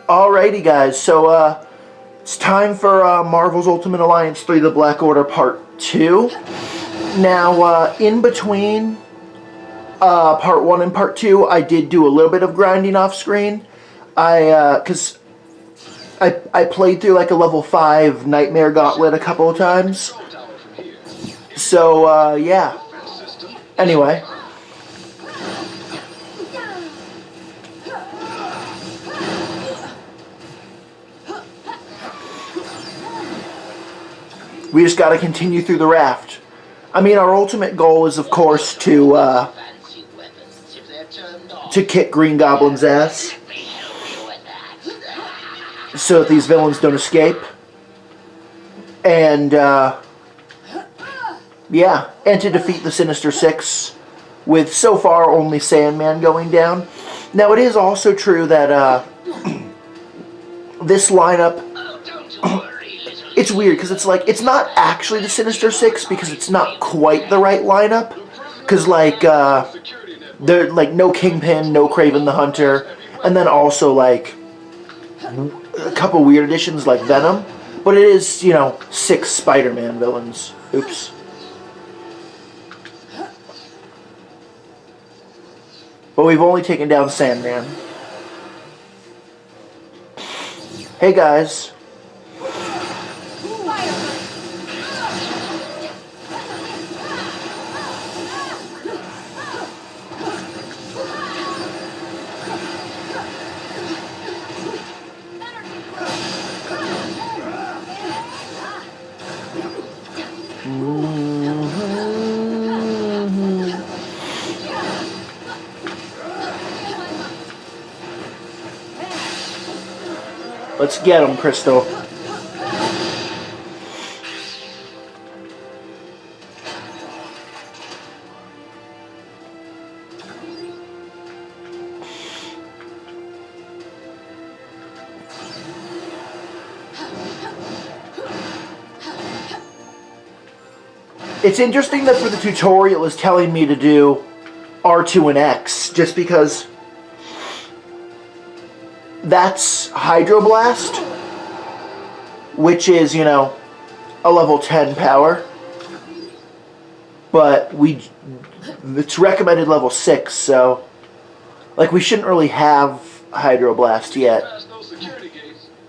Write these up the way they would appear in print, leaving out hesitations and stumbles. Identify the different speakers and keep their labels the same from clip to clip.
Speaker 1: Alrighty, guys. So, it's time for Marvel's Ultimate Alliance 3: The Black Order Part 2. Now, in between Part 1 and Part 2, I did do a little bit of grinding off screen. Because I played through like a level 5 Nightmare Gauntlet a couple of times. So, yeah. Anyway. We just gotta continue through the raft. I mean, our ultimate goal is, of course, to kick Green Goblin's ass, so that these villains don't escape. And, yeah, and to defeat the Sinister Six, with so far only Sandman going down. Now, it is also true that, this lineup... It's weird, because it's like, it's not actually the Sinister Six, because it's not quite the right lineup. Because, like, they're, like, no Kingpin, no Kraven the Hunter, and then also, like, a couple weird additions like Venom. But it is, you know, 6 Spider-Man villains. Oops. But we've only taken down Sandman. Hey, guys. Let's get him, Crystal. It's interesting that for the tutorial it's telling me to do R2 and X, just because that's Hydroblast, which is, you know, a level 10 power, but it's recommended level 6, so, like, we shouldn't really have Hydroblast yet.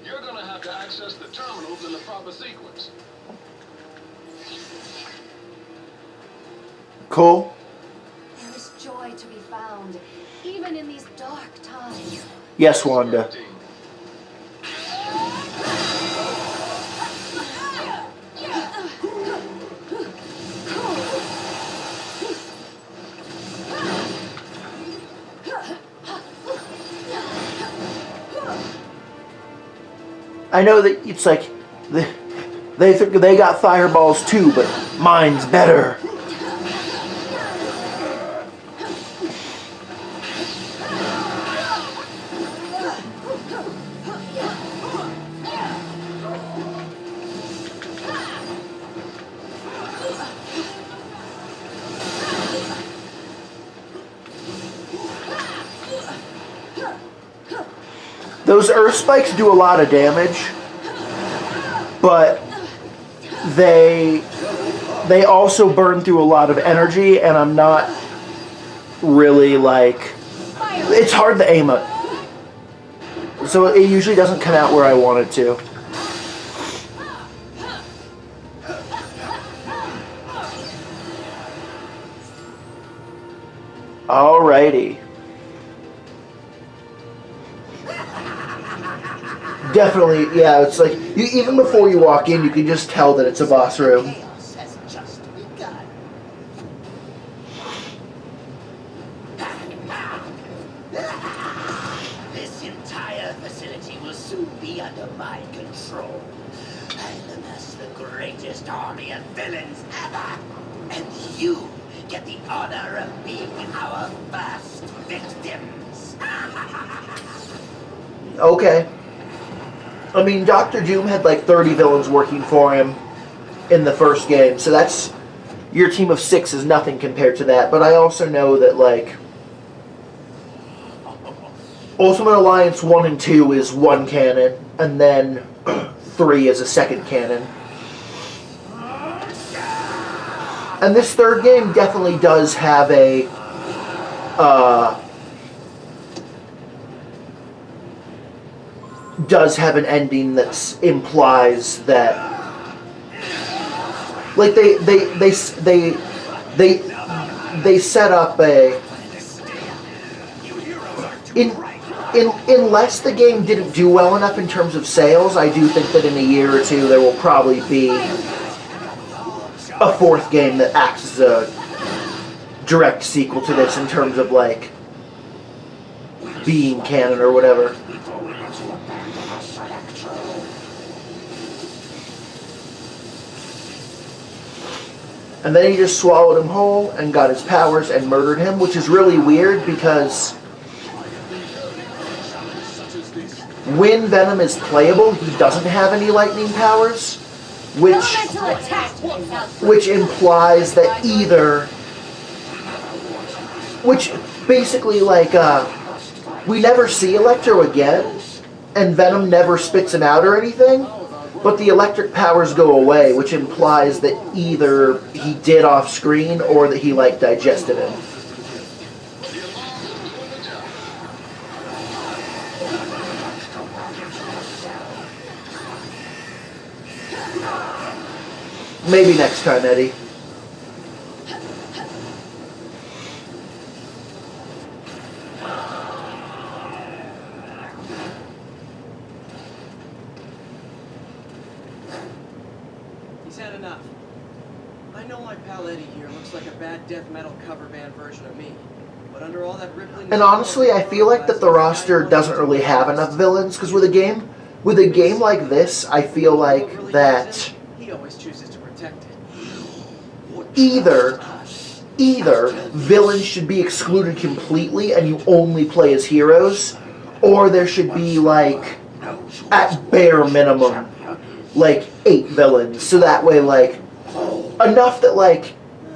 Speaker 2: You're gonna have to access the terminals in the proper sequence.
Speaker 1: Cool.
Speaker 3: There is joy to be found, even in these dark times.
Speaker 1: Yes, Wanda. I know that it's like they got fireballs too, but mine's better. Those earth spikes do a lot of damage, but they also burn through a lot of energy, and I'm not really, like, it's hard to aim it. So it usually doesn't come out where I want it to. Alrighty. Definitely, yeah, it's like, even before you walk in, you can just tell that it's a boss room.
Speaker 4: Chaos has just begun. This entire facility will soon be under my control. I'll amass the greatest army of villains ever. And you get the honor of being our first victims.
Speaker 1: Okay. I mean, Dr. Doom had like 30 villains working for him in the first game, so that's... Your team of 6 is nothing compared to that, but I also know that, like... Ultimate Alliance 1 and 2 is one canon, and then 3 is a second canon. And this third game definitely does have a an ending that implies that, like, they set up a unless the game didn't do well enough in terms of sales, I do think that in a year or two there will probably be a fourth game that acts as a direct sequel to this in terms of, like, being canon or whatever. And then he just swallowed him whole and got his powers and murdered him, which is really weird because when Venom is playable, he doesn't have any lightning powers, which implies that either, which basically, like, we never see Electro again, and Venom never spits him out or anything, but the electric powers go away, which implies that either he did off screen or that he, like, digested him. Maybe next time, Eddie.
Speaker 5: He's had enough. I know my pal Eddie here looks like a bad death metal cover band version of me. But under all that rippling...
Speaker 1: And honestly, I feel like that the roster doesn't really have enough villains, because with a game like this, I feel like that
Speaker 5: he always chooses to protect it.
Speaker 1: either villains should be excluded completely and you only play as heroes, or there should be, like, at bare minimum, like, 8 villains, so that way, like, enough that, like,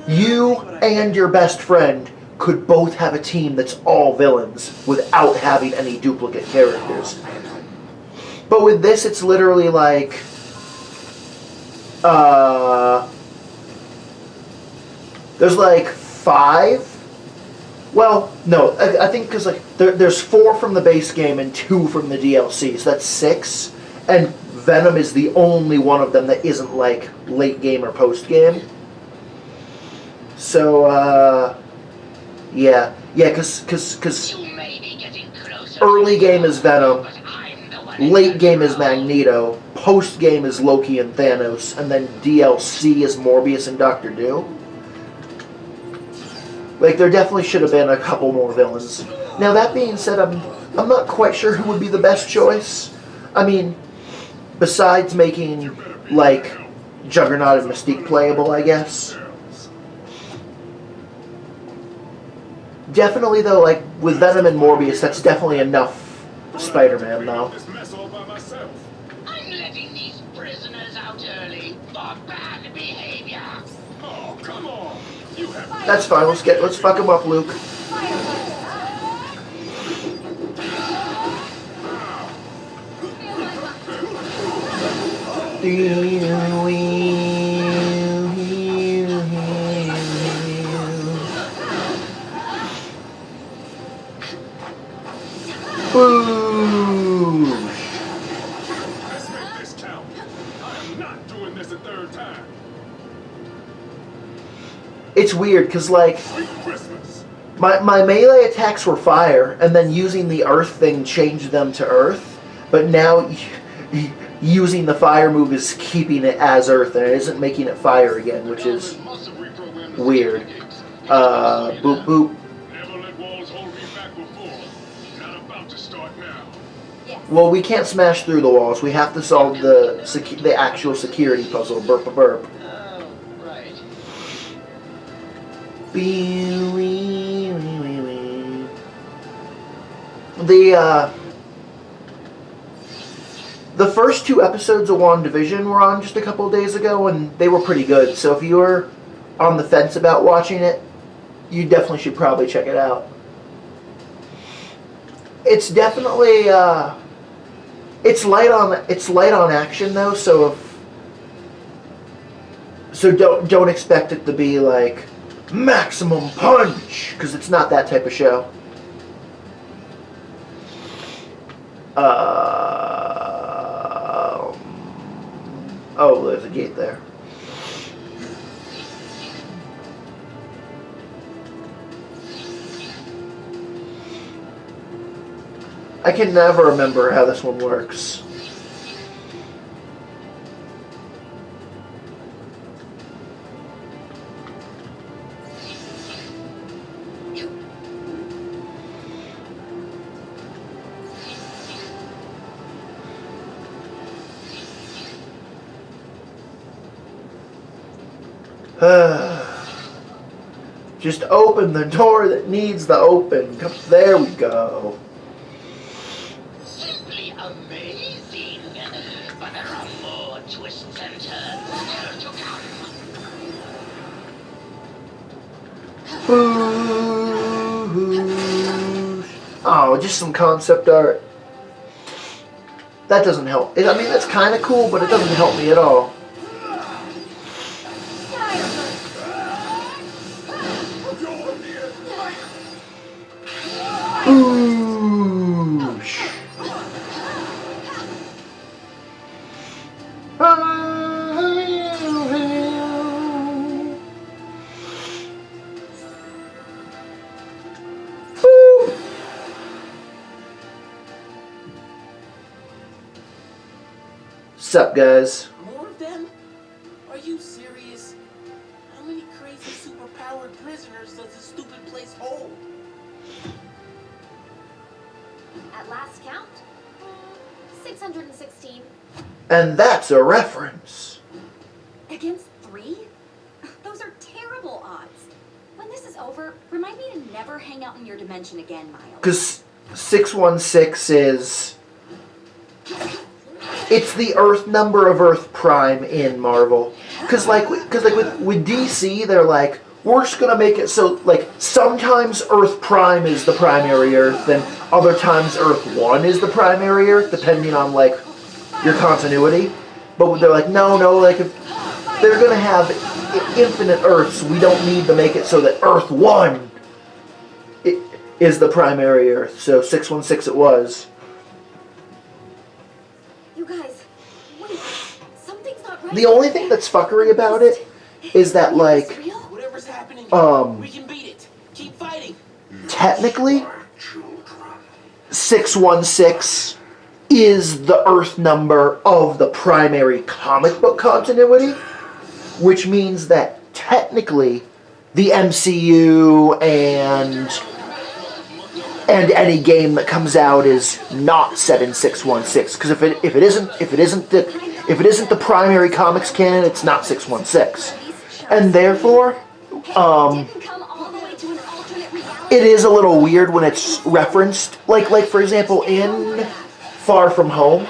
Speaker 1: you and your best friend could both have a team that's all villains without having any duplicate characters. But with this, it's literally like, there's like 5. Well, no, I think because, like, there's 4 from the base game and 2 from the DLC, so that's 6. And Venom is the only one of them that isn't, like, late game or post game. So, yeah, because early game is Venom, late game is Magneto, post game is Loki and Thanos, and then DLC is Morbius and Doctor Doom. Like, there definitely should have been a couple more villains. Now, that being said, I'm not quite sure who would be the best choice. I mean, besides making, like, Juggernaut and Mystique playable, I guess. Definitely, though, like, with Venom and Morbius, that's definitely enough Spider-Man, though.
Speaker 4: I'm letting these prisoners out early for bad behavior.
Speaker 2: Oh, come on. You have...
Speaker 1: That's fine, let's fuck him up, Luke. Boom!
Speaker 2: Let's make this count. I'm not doing this a third time.
Speaker 1: It's weird, because, like,
Speaker 2: Sweet Christmas.
Speaker 1: my melee attacks were fire, and then using the earth thing changed them to earth, but now using the fire move is keeping it as earth, and it isn't making it fire again, which is weird. Boop boop.
Speaker 2: Never let walls hold me back before. Not about to start now.
Speaker 1: Well, we can't smash through the walls. We have to solve the actual security puzzle. Burp burp.
Speaker 5: Oh, right.
Speaker 1: The first 2 episodes of WandaVision were on just a couple days ago, and they were pretty good. So if you were on the fence about watching it, you definitely should probably check it out. It's definitely it's light on action though, so don't expect it to be like maximum punch, because it's not that type of show. Oh, there's a gate there. I can never remember how this one works. Just open the door that needs to open. There we go.
Speaker 4: Simply amazing. But there are more twists and turns still to come.
Speaker 1: Oh, just some concept art. That doesn't help. I mean, that's kind of cool, but it doesn't help me at all. Oosh. Sup, guys?
Speaker 5: More of them? Are you serious? How many crazy superpowered prisoners does this stupid place hold?
Speaker 3: At last count, 616.
Speaker 1: And that's a reference.
Speaker 3: Against 3? Those are terrible odds. When this is over, remind me to never hang out in your dimension again, Miles.
Speaker 1: Because 616 is... It's the Earth number of Earth Prime in Marvel. Because with DC, they're like, we're just going to make it so, like, sometimes Earth Prime is the primary Earth, and other times Earth 1 is the primary Earth, depending on, like, your continuity. But they're like, no, like, if they're going to have infinite Earths, we don't need to make it so that Earth 1 is the primary Earth. So 616 it was.
Speaker 3: You guys, wait. Something's not right.
Speaker 1: The only thing that's fuckery about it is that, like,
Speaker 5: Whatever's happening, we can beat it. Keep fighting.
Speaker 1: technically, 616 is the Earth number of the primary comic book continuity, which means that technically the MCU and any game that comes out is not set in 616. Because if it isn't the primary comics canon, it's not 616, and therefore, it is a little weird when it's referenced. Like for example, in Far From Home,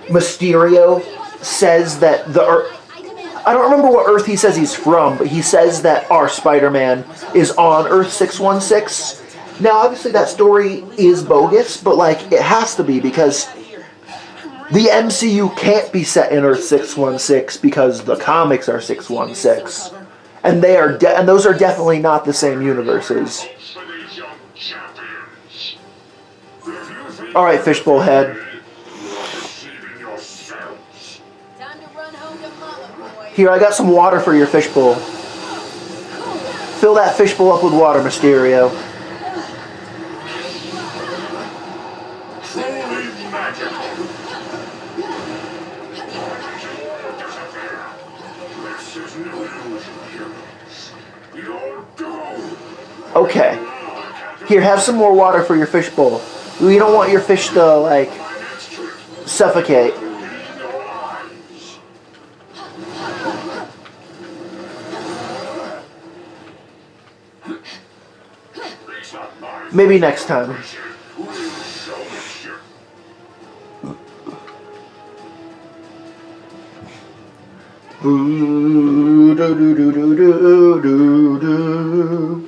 Speaker 1: Mysterio says that I don't remember what Earth he says he's from, but he says that our Spider-Man is on Earth 616. Now, obviously, that story is bogus, but, like, it has to be because the MCU can't be set in Earth 616 because the comics are 616. And and those are definitely not the same universes. Alright, Fishbowl Head.
Speaker 3: Time to run home to Mama, boy.
Speaker 1: Here, I got some water for your fishbowl. Fill that fishbowl up with water, Mysterio. Okay. Here, have some more water for your fishbowl. We don't want your fish to, like, suffocate. Maybe next time. Ooh, do do do do do do do.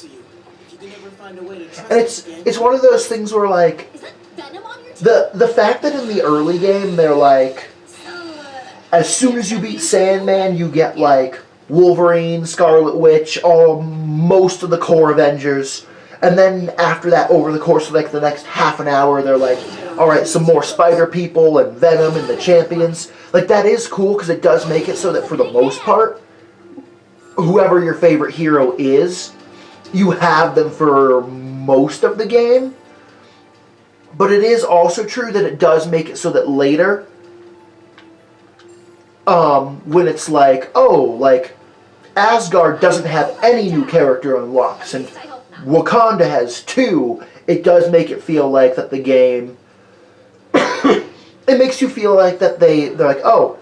Speaker 5: to you. If you can ever find a way to trust
Speaker 1: And
Speaker 5: us again.
Speaker 1: it's one of those things where, like,
Speaker 3: Is that Venom on your team?
Speaker 1: the fact that in the early game they're like,
Speaker 3: So,
Speaker 1: as soon as you beat Sandman, you get like Wolverine, Scarlet Witch, most of the core Avengers, and then after that, over the course of like the next half an hour, they're like, all right, some more Spider people and Venom and the Champions. Like, that is cool because it does make it so that for the most part, whoever your favorite hero is, you have them for most of the game. But it is also true that it does make it so that later, when it's like, oh, like, Asgard doesn't have any new character unlocks, and
Speaker 3: I hope not.
Speaker 1: Wakanda has 2, it does make it feel like that the game, it makes you feel like that they're like, oh,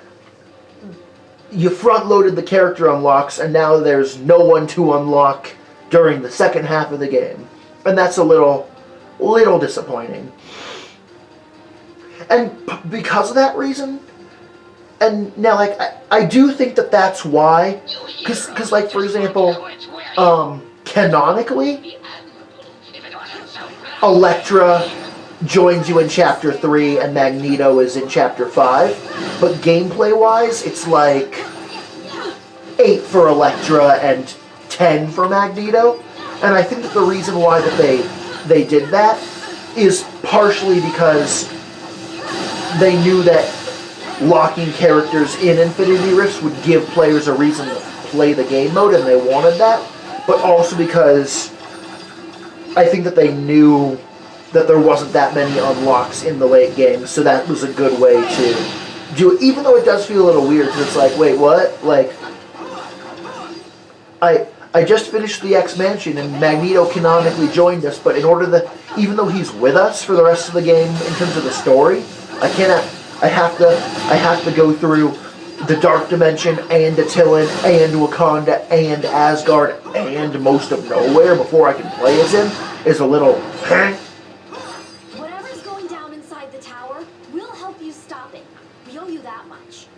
Speaker 1: you front-loaded the character unlocks, and now there's no one to unlock during the second half of the game. And that's a little disappointing. And because of that reason, and now, like, I do think that that's why, because like, for example, canonically, Elektra joins you in Chapter 3 and Magneto is in Chapter 5, but gameplay-wise, it's like 8 for Elektra and 10 for Magneto, and I think that the reason why that they did that is partially because they knew that locking characters in Infinity Rifts would give players a reason to play the game mode, and they wanted that, but also because I think that they knew that there wasn't that many unlocks in the late game, so that was a good way to do it, even though it does feel a little weird, because it's like, wait, what? Like, I just finished the X-Mansion, and Magneto canonically joined us, but in order to, even though he's with us for the rest of the game in terms of the story, I have to go through the Dark Dimension and Attilan and Wakanda and Asgard and most of Nowhere before I can play as him is a little.
Speaker 3: Whatever's going down inside the tower, we'll help you stop it. We owe you that much.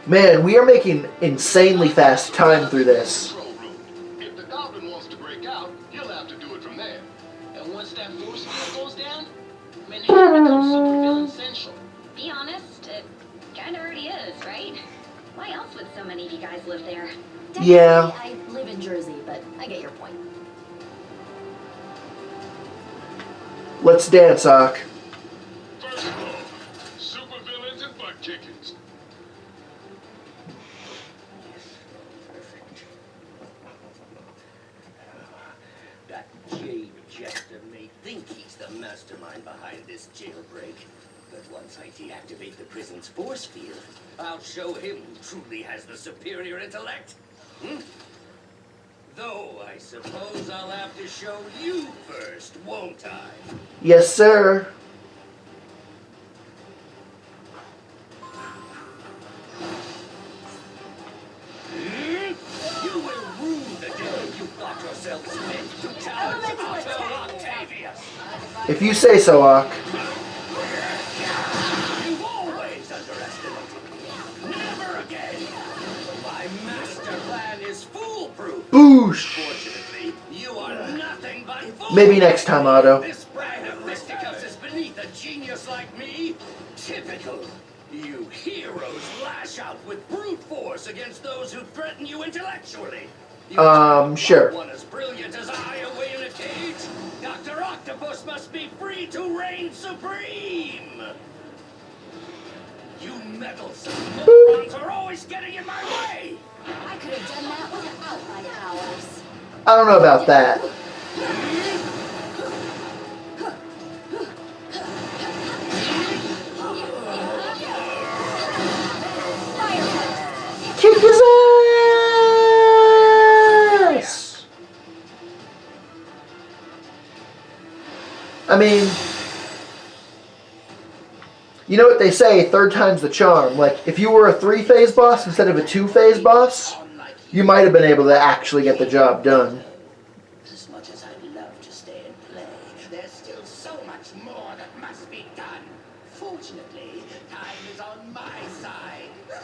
Speaker 1: Man, we are making insanely fast time through this.
Speaker 2: Control room. If the Goblin wants to break out, he'll have to do it from there.
Speaker 6: And once that force field goes down, Manhattan becomes supervillain central.
Speaker 7: Be honest, it kinda already is, right? Why else would so many of you guys live there?
Speaker 1: Yeah.
Speaker 3: I live in Jersey, but I get your point.
Speaker 1: Let's dance, Ock.
Speaker 2: First of all, supervillains and butt kickings.
Speaker 4: That Jade Jester may think he's the mastermind behind this jailbreak. But once I deactivate the prison's force field, I'll show him who truly has the superior intellect. Though I suppose I'll have to show you first, won't I?
Speaker 1: Yes, sir.
Speaker 4: You will rue the day you thought yourselves fit to challenge Otto Octavius.
Speaker 1: If you say so, Ock.
Speaker 4: You always underestimated me. Never again. My master plan is foolproof.
Speaker 1: Boosh!
Speaker 4: Fortunately, you are nothing but fools.
Speaker 1: Maybe next time, Otto.
Speaker 4: This brand of fisticuffs is beneath a genius like me. Typical. You heroes lash out with brute force against those who threaten you intellectually. You
Speaker 1: Sure.
Speaker 4: One as brilliant as I away in a cage. Dr. Octopus must be free to reign supreme. You meddlesome morons are always getting in my way.
Speaker 3: I could have done that without my powers.
Speaker 1: I don't know about that. Kick his ass! I mean, you know what they say, third time's the charm. Like, if you were a 3-phase boss instead of a 2-phase boss, you might have been able to actually get the job done.
Speaker 4: As much as I'd love to stay and play, there's still so much more that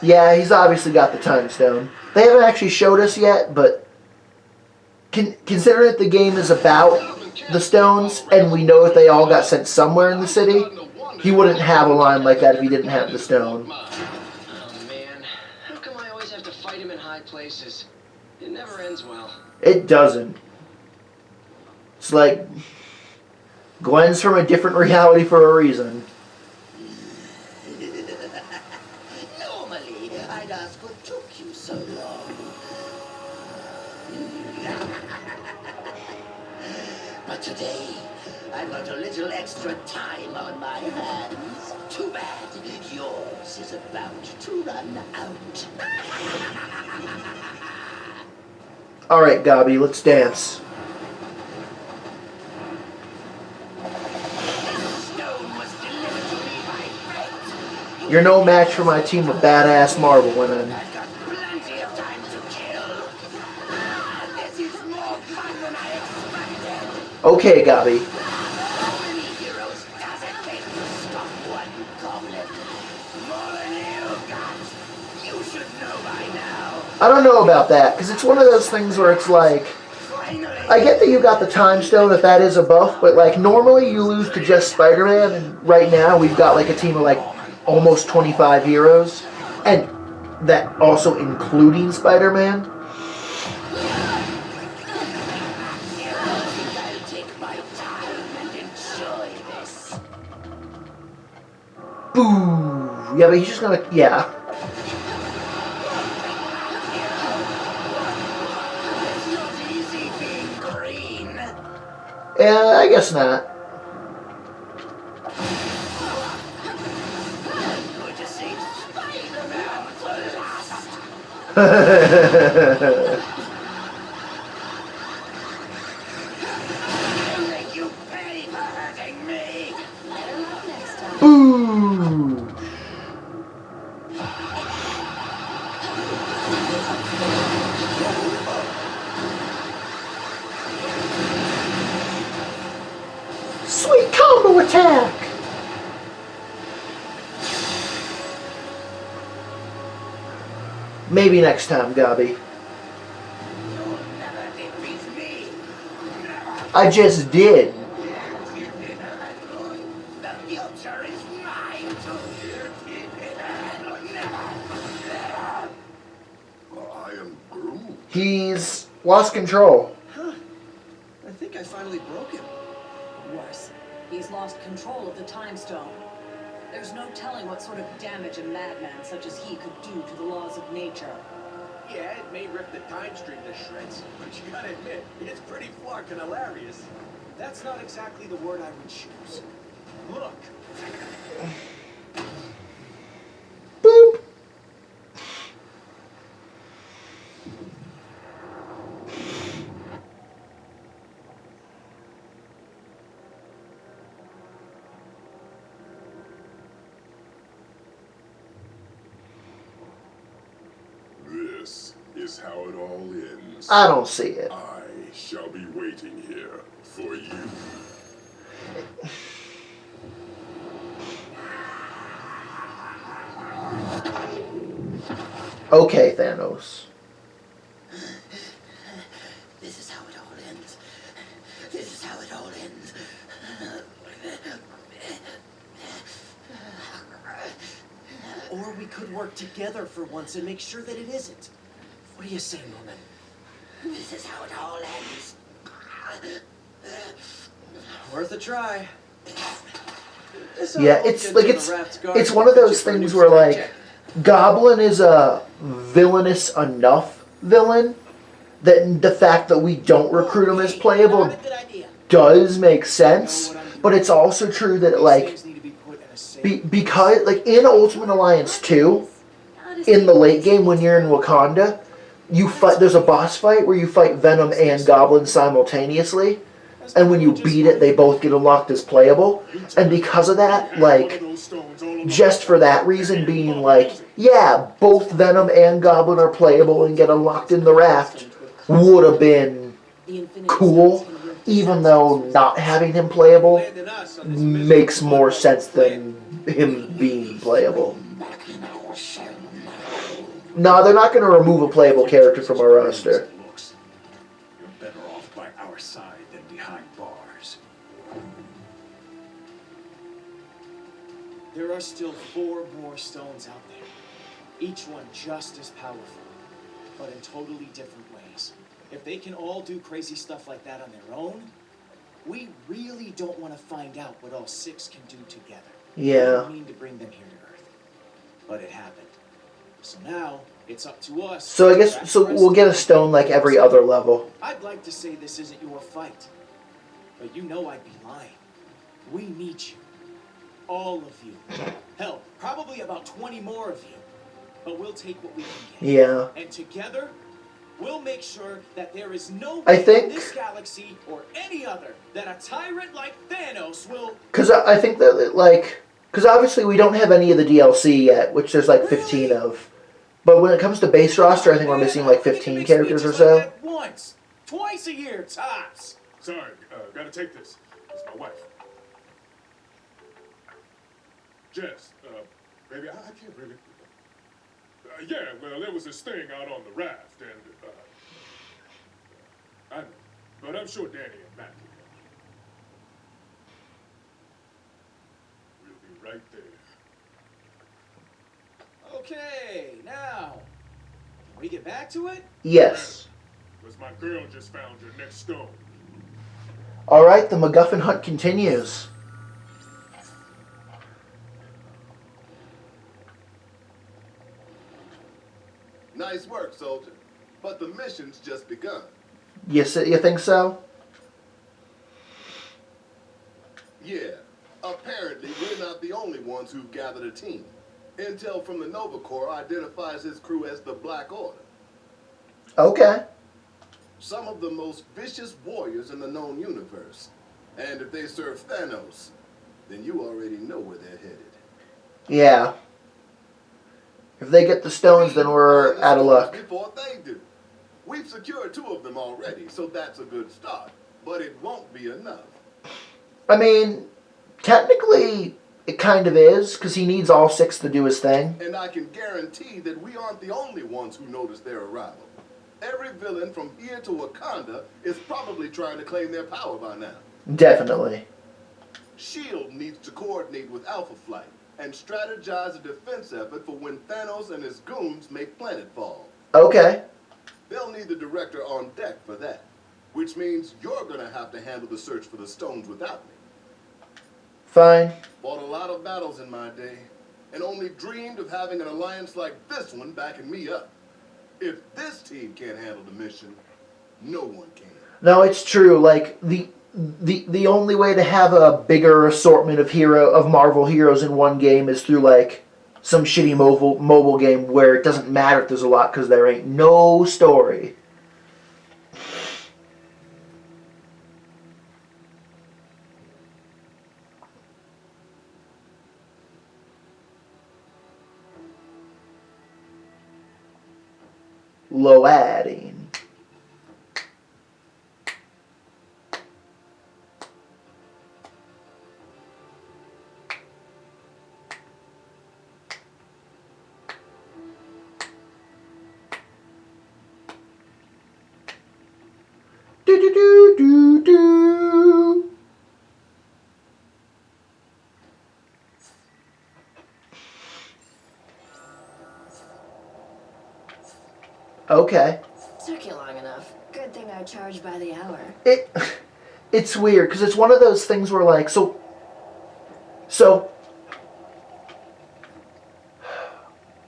Speaker 1: Yeah, he's obviously got the time stone. They haven't actually showed us yet, but considering that the game is about the stones, and we know that they all got sent somewhere in the city, he wouldn't have a line like that if he didn't have the stone.
Speaker 5: Oh man, how come I always have to fight him in high places? It never ends well.
Speaker 1: It doesn't. It's like Gwen's from a different reality for a reason.
Speaker 4: Normally, I'd ask what took you so long. But today, I've got a little extra time on my hands. Too bad. Yours is about to run out.
Speaker 1: Alright, Gabi, let's dance.
Speaker 4: Stone was delivered to me by fate.
Speaker 1: You're no match for my team of badass Marvel women.
Speaker 4: I've got plenty of time to kill. This is more fun than I expected.
Speaker 1: Okay, Gabi.
Speaker 4: How many heroes does it take to stop one goblin? More than you got. You should know by now.
Speaker 1: I don't know about that, because it's one of those things where it's like,
Speaker 4: Finally.
Speaker 1: I get that you got the time stone, that is a buff, but like normally you lose to just Spider-Man, and right now we've got like a team of like almost 25 heroes, and that also including Spider-Man.
Speaker 4: I'll take my time and enjoy this.
Speaker 1: Boo! Yeah, but he's just gonna, yeah.
Speaker 4: It's not easy being green.
Speaker 1: Yeah, I guess not.
Speaker 4: I'm going to save Spider-Man for last. I'll make you pay for hurting me.
Speaker 3: Better luck next time.
Speaker 1: Boo! Sweet combo attack! Maybe next time, Gabi.
Speaker 4: You'll never defeat me.
Speaker 1: I just did.
Speaker 4: The future is mine.
Speaker 2: I am Groot.
Speaker 1: He's lost control.
Speaker 5: Huh. I think I finally broke him.
Speaker 8: Worse, he's lost control of the time stone. There's no telling what sort of damage a madman such as he could do to the laws of nature.
Speaker 9: Yeah, it may rip the time stream to shreds, but you gotta admit, it's pretty fucking hilarious. That's not exactly the word I would choose. Look.
Speaker 1: Boop.
Speaker 2: This is how it all ends.
Speaker 1: I don't see it.
Speaker 2: I shall be waiting here for you.
Speaker 1: Okay, Thanos.
Speaker 4: This is how it all ends. This is how it all ends.
Speaker 5: Or we could work together for once and make sure that it isn't. What do you say, Norman?
Speaker 4: This is how it all ends.
Speaker 5: Worth a try.
Speaker 1: Yeah, it's like it's one of those things where like Goblin is a villainous enough villain that the fact that we don't recruit him as playable
Speaker 5: Good idea.
Speaker 1: does make sense, but it's also true that like because like in Ultimate Alliance 2, in the late game when you're in Wakanda, you fight. There's a boss fight where you fight Venom and Goblin simultaneously, and when you beat it, they both get unlocked as playable. And because of that, like, just for that reason, being like, yeah, both Venom and Goblin are playable and get unlocked in the Raft, would have been cool. Even though not having him playable makes more sense than him being playable.
Speaker 4: Back in our shell now.
Speaker 1: No, they're not going to remove a playable character from our roster.
Speaker 2: Looks. You're better off by our side than behind bars.
Speaker 9: There are still 4 more stones out there. Each one just as powerful, but in totally different ways. If they can all do crazy stuff like that on their own, we really don't want to find out what all 6 can do together.
Speaker 1: Yeah.
Speaker 9: I didn't mean to bring them here to Earth, but it happened. So now, it's up to us.
Speaker 1: So I guess, so we'll get a stone like every other level.
Speaker 9: I'd like to say this isn't your fight, but you know I'd be lying. We need you. All of you. Hell, probably about 20 more of you. But we'll take what we can get.
Speaker 1: Yeah.
Speaker 9: And together, we'll make sure that there is no
Speaker 1: I
Speaker 9: way
Speaker 1: think-
Speaker 9: in this galaxy or any other that a tyrant like Thanos will...
Speaker 1: Because I think that, like... Because obviously we don't have any of the DLC yet, which there's like 15 of. But when it comes to base roster, I think we're missing like 15 characters or so.
Speaker 9: Like once, twice a year, tops.
Speaker 2: Sorry, gotta take this. It's my wife. Jess, baby, I can't really... yeah, well, there was this thing out on the raft, and, I know, but I'm sure Danny and Matt can help. We'll be right there.
Speaker 9: Okay, now, can we get back to it?
Speaker 1: Yes.
Speaker 2: Because my girl just found your next stone.
Speaker 1: Alright, the MacGuffin hunt continues.
Speaker 10: Nice work, soldier. But the mission's just begun.
Speaker 1: You think so?
Speaker 10: Yeah. Apparently, we're not the only ones who've gathered a team. Intel from the Nova Corps identifies his crew as the Black Order.
Speaker 1: Okay.
Speaker 10: Some of the most vicious warriors in the known universe. And if they serve Thanos, then you already know where they're headed.
Speaker 1: Yeah. If they get the stones, then we're out of luck.
Speaker 10: Before they do. We've secured 2 of them already, so that's a good start. But it won't be enough.
Speaker 1: I mean, technically, it kind of is, because he needs all 6 to do his thing.
Speaker 10: And I can guarantee that we aren't the only ones who noticed their arrival. Every villain from here to Wakanda is probably trying to claim their power by now.
Speaker 1: Definitely.
Speaker 10: S.H.I.E.L.D. needs to coordinate with Alpha Flight and strategize a defense effort for when Thanos and his goons make planetfall.
Speaker 1: Okay.
Speaker 10: They'll need the director on deck for that, which means you're gonna have to handle the search for the stones without me.
Speaker 1: Fine.
Speaker 10: Fought a lot of battles in my day, and only dreamed of having an alliance like this one backing me up. If this team can't handle the mission, no one can.
Speaker 1: No, it's true. Like, the only way to have a bigger assortment of Marvel heroes in one game is through, like, some shitty mobile game where it doesn't matter if there's a lot because there ain't no story. Loading. Do do do do do. Okay.
Speaker 11: Took you long enough. Good thing I charge by the hour.
Speaker 1: It's weird because it's one of those things where like so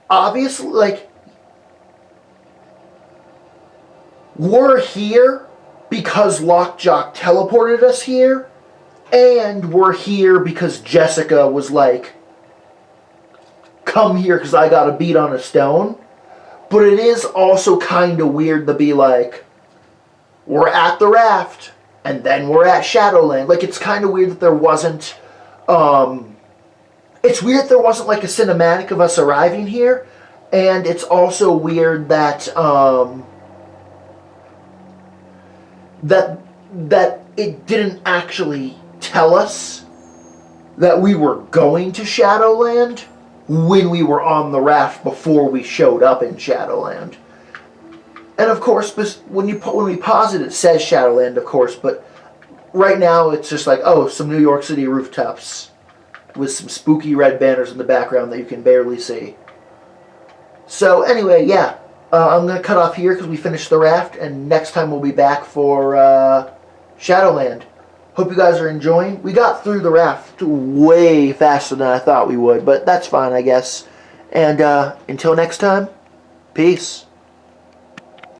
Speaker 1: obviously like we're here because Lockjaw teleported us here, and we're here because Jessica was like, come here because I got a beat on a stone. But it is also kind of weird to be like, we're at the raft, and then we're at Shadowland. Like, it's kind of weird that there wasn't, it's weird there wasn't, like, a cinematic of us arriving here, and it's also weird that, that it didn't actually tell us that we were going to Shadowland. when we were on the raft before we showed up in Shadowland. And of course, when we pause it, it says Shadowland, of course, but right now it's just like, oh, some New York City rooftops with some spooky red banners in the background that you can barely see. So anyway, yeah, I'm going to cut off here because we finished the raft, and next time we'll be back for Shadowland. Hope you guys are enjoying. We got through the raft way faster than I thought we would, but that's fine, I guess. And until next time, peace.